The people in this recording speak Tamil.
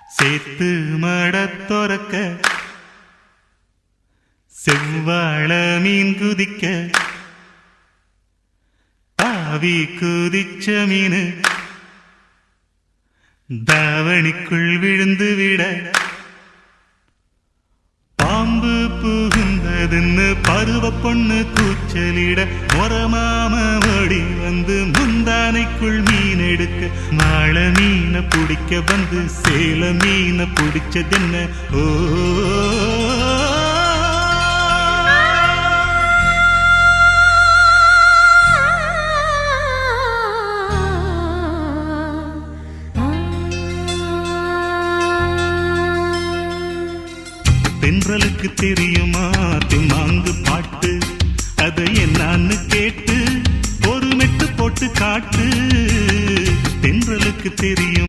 சேத்து மடத்தொரக்க செவ்வாழ மீன் குதிக்க ஆவி குதிச்ச மீனு தாவணிக்குள் விழுந்து விட பாம்பு புகுந்ததுன்னு பருவ பொண்ணு கூச்சலிட மொரமாம ஓடி வந்து முந்தானைக்குள் மீன் எடுக்க மாள மீனை பிடிக்க வந்து சேல மீனை பிடிச்சதென்ன ஓ தென்றலுக்கு தெரியுமா திமாங்கு பாட்டு அதை என்னான்னு கேட்டு ஒரு மெட்டு போட்டு காட்டு தென்றலுக்கு தெரியும்